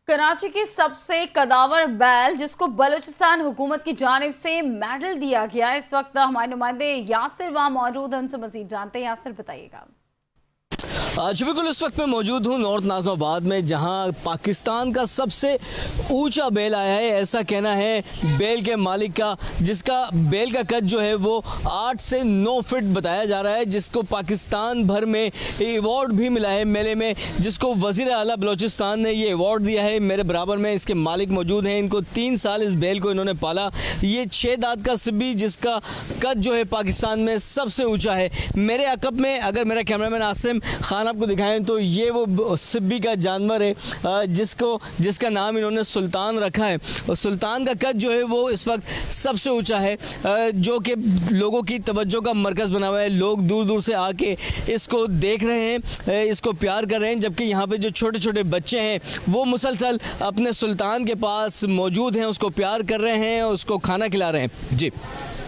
कराची की सबसे कदावर बैल जिसको बलूचिस्तान हुकूमत की जानिब से मेडल दिया गया। इस वक्त हमारे नुमाइंदे यासिर वहां मौजूद हैं, उनसे मजीद जानते हैं। यासिर, बताइएगा। जी बिल्कुल, इस वक्त मैं मौजूद हूँ नॉर्थ नाज़िमाबाद में, जहाँ पाकिस्तान का सबसे ऊंचा बेल आया है। ऐसा कहना है बेल के मालिक का, जिसका बेल का कद जो है वो 8 से 9 फीट बताया जा रहा है, जिसको पाकिस्तान भर में अवार्ड भी मिला है मेले में, जिसको वज़ीर आला बलूचिस्तान ने ये अवार्ड दिया है। मेरे बराबर में इसके मालिक मौजूद हैं। इनको 3 साल इस बेल को इन्होंने पाला। ये 6 दांत का सिब्बी, जिसका कद जो है पाकिस्तान में सबसे ऊँचा है। मेरे अकब में अगर मेरा कैमरामैन आसिम खान आपको दिखाएं तो ये वो सिब्बी का जानवर है जिसका नाम इन्होंने सुल्तान रखा है। और सुल्तान का कद जो है वो इस वक्त सबसे ऊंचा है, जो कि लोगों की तवज्जो का मरकज़ बना हुआ है। लोग दूर दूर से आके इसको देख रहे हैं, इसको प्यार कर रहे हैं, जबकि यहाँ पे जो छोटे छोटे बच्चे हैं वो मुसलसल अपने सुल्तान के पास मौजूद हैं, उसको प्यार कर रहे हैं, उसको खाना खिला रहे हैं। जी।